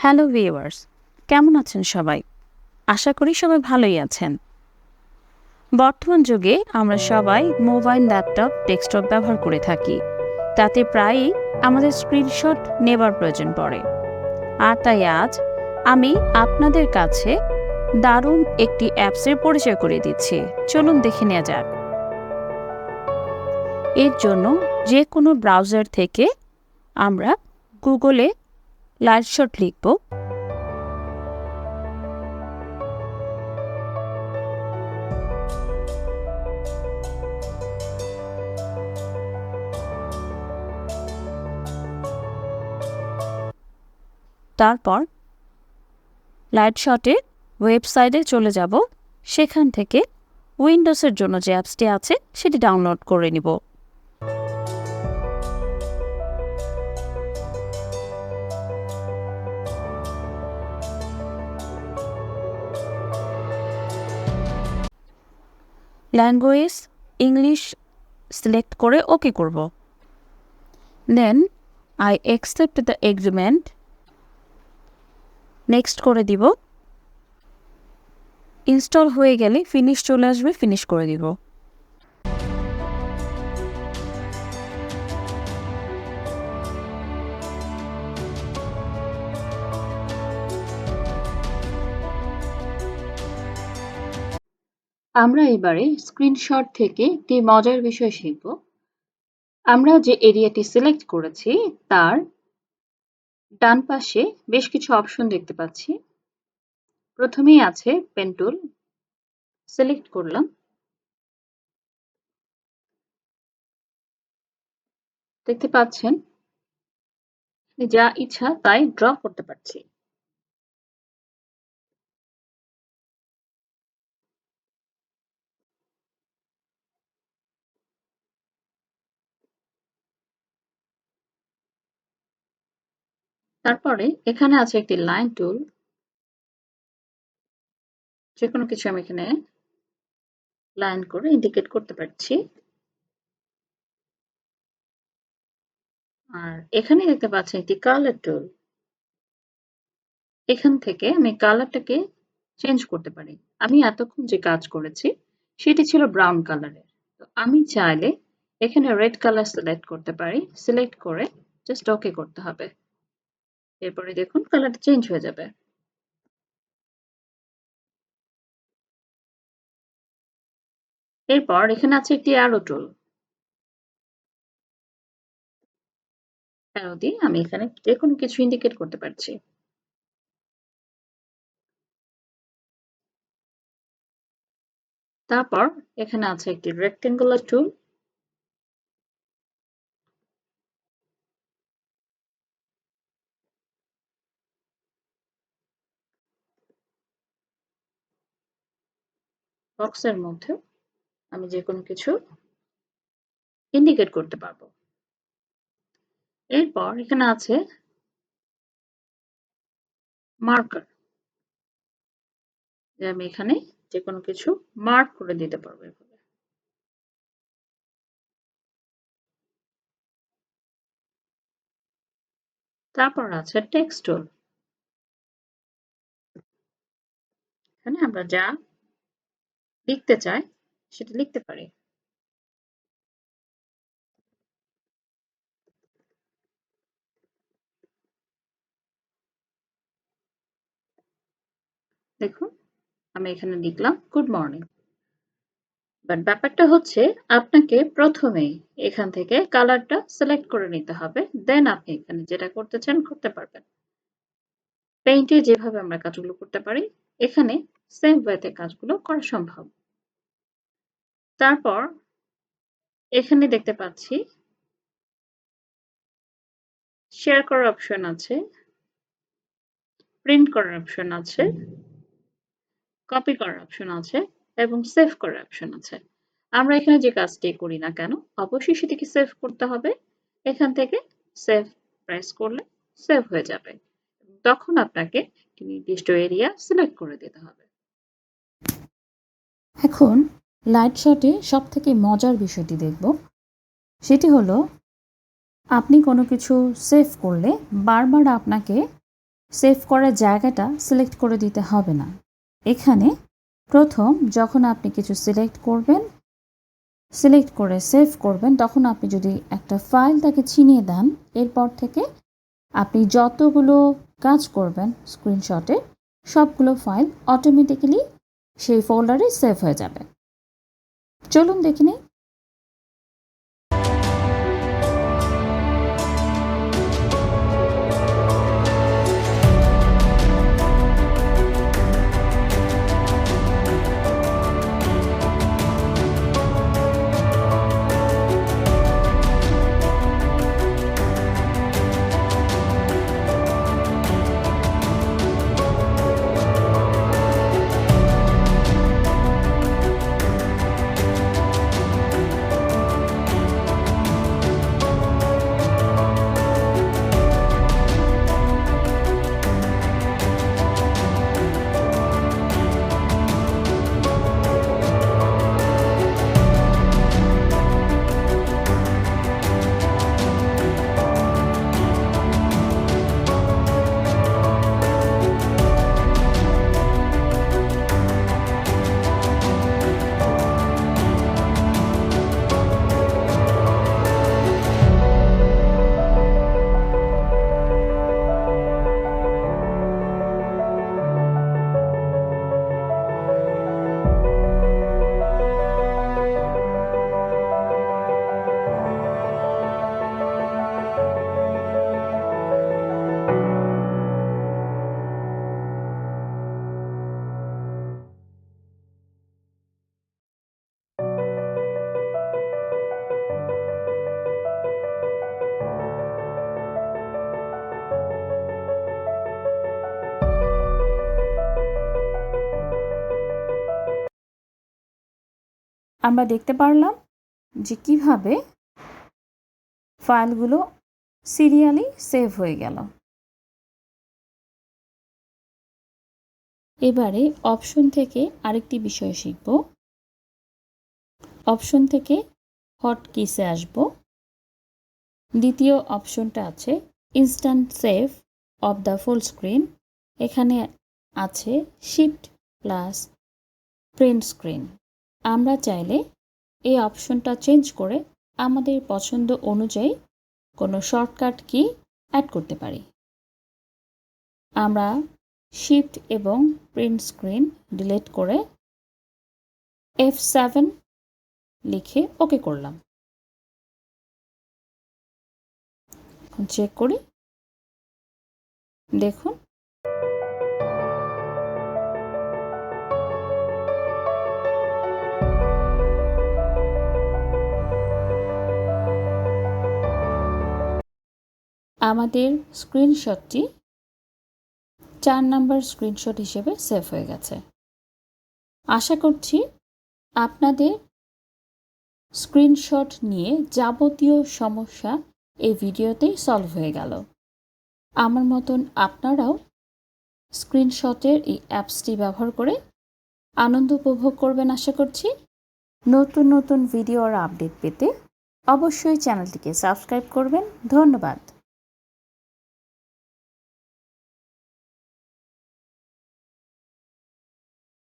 Hello viewers, কেমন আছেন সবাই? আশা করি সবাই ভালোই আছেন। বর্তমান যুগে আমরা সবাই মোবাইল, ল্যাপটপ, ডেস্কটপ ব্যবহার করে থাকি। তাতে প্রায়ই আমাদের স্ক্রিনশট নেবার প্রয়োজন পড়ে। আর তাই আজ আমি আপনাদের কাছে দারুণ একটি অ্যাপসের পরিচয় করিয়ে দিচ্ছি। চলুন দেখে নেওয়া যাক। এর জন্য যে কোনো ব্রাউজার থেকে আমরা গুগলে লাইটশট লিখব। তারপর লাইটশটের ওয়েবসাইটে চলে যাব। সেখান থেকে উইন্ডোজের জন্য যে অ্যাপসটি আছে সেটি ডাউনলোড করে নিব। ল্যাঙ্গুয়েজ ইংলিশ সিলেক্ট করে ওকে করব। Then I accept the agreement, next করে দিব। ইনস্টল হয়ে গেলে ফিনিশ চলে আসবে, ফিনিশ করে দিব। আমরা এবারে স্ক্রিনশট থেকে একটি মজার বিষয় শিখব। আমরা যে এরিয়াটি সিলেক্ট করেছি তার ডান পাশে বেশ কিছু অপশন দেখতে পাচ্ছি। প্রথমেই আছে পেন টুল, সিলেক্ট করলাম। দেখতে পাচ্ছেন যা ইচ্ছা তাই ড্র করতে পারছি। তারপরে এখানে আছে একটি লাইন টুল, যে কোনো কিছু আমি এখানে লাইন করে ইন্ডিকেট করতে পারছি। আর এখানে দেখতে পাচ্ছেন একটি কালার টুল, এখান থেকে আমি কালারটাকে চেঞ্জ করতে পারি। আমি এতক্ষণ যে কাজ করেছি সেটি ছিল ব্রাউন কালারের, তো আমি চাইলে এখানে রেড কালার সিলেক্ট করতে পারি। সিলেক্ট করে জাস্ট ওকে করতে হবে। এরপরে দেখুন কালারটা চেঞ্জ হয়ে যাবে। এরপর এখানে আছে একটি অ্যারো টুল, অ্যারো দিয়ে আমি এখানে যে কোনো কিছু ইন্ডিকেট করতে পারছি। তারপর এখানে আছে একটি রেক্টেঙ্গুলার টুল, বক্সের মধ্যে আমি যে কোনো কিছু ইন্ডিকেট করতে পারবো। এরপর এখানে আছে মার্কার, যে আমি এখানে যে কোনো কিছু মার্ক করে দিতে পারবো এভাবে। তারপর আছে টেক্সট টুল, এখানে আমরা যা লিখতে চাই সেটা লিখতে পারি। দেখুন আমি এখানে লিখলাম গুড মর্নিং। বাট ব্যাপারটা হচ্ছে আপনাকে প্রথমেই এখান থেকে কালারটা সিলেক্ট করে নিতে হবে, দেন আপনি এখানে যেটা করতে চান করতে পারবেন। পেইন্টে যেভাবে আমরা কাজগুলো করতে পারি এখানে সেম ওয়েতে কাজগুলো করা সম্ভব। তারপর এখানে দেখতে পাচ্ছি শেয়ার করার অপশন আছে, প্রিন্ট করার অপশন আছে, কপি করার অপশন আছে এবং সেভ করার অপশন আছে। আমরা এখানে যে কাজটি করি না কেন অবশ্যই সেটিকে সেভ করতে হবে। এখান থেকে সেভ প্রেস করলে সেভ হয়ে যাবে। তখন আপনাকে একটি নির্দিষ্ট এরিয়া সিলেক্ট করে দিতে হবে। এখন লাইটশটে সবথেকে মজার বিষয়টি দেখব। সেটি হলো আপনি কোনো কিছু সেভ করলে বারবার আপনাকে সেভ করার জায়গাটা সিলেক্ট করে দিতে হবে না। এখানে প্রথম যখন আপনি কিছু সিলেক্ট করে সেভ করবেন, তখন আপনি যদি একটা ফাইল তাকে চিনিয়ে দেন, এরপর থেকে আপনি যতগুলো কাজ করবেন স্ক্রিনশটে সবগুলো ফাইল অটোমেটিক্যালি সেই ফোল্ডারে সেভ হয়ে যাবে। চলুন দেখে নিই। আমরা দেখতে পারলাম যে কিভাবে ফাইলগুলো সিরিয়ালি সেভ হয়ে গেল। এবারে অপশন থেকে আরেকটি বিষয় শিখব। অপশন থেকে হট কিসে আসব। দ্বিতীয় অপশনটা আছে instant save of the full screen. এখানে আছে শিফট প্লাস প্রিন্ট স্ক্রিন। আমরা চাইলে এই অপশনটা চেঞ্জ করে আমাদের পছন্দ অনুযায়ী কোনো শর্টকাট কি অ্যাড করতে পারি। আমরা শিফট এবং প্রিন্ট স্ক্রিন ডিলিট করে F7 লিখে ওকে করলাম। চেক করি, দেখুন আমাদের স্ক্রিনশটটি 4 নাম্বার স্ক্রিনশট হিসেবে সেভ হয়ে গেছে। আশা করছি আপনাদের স্ক্রিনশট নিয়ে যাবতীয় সমস্যা এই ভিডিওতেই সলভ হয়ে গেল। আমার মতন আপনারাও স্ক্রিনশটের এই অ্যাপসটি ব্যবহার করে আনন্দ উপভোগ করবেন আশা করছি। নতুন নতুন ভিডিওর আপডেট পেতে অবশ্যই চ্যানেলটিকে সাবস্ক্রাইব করবেন। ধন্যবাদ।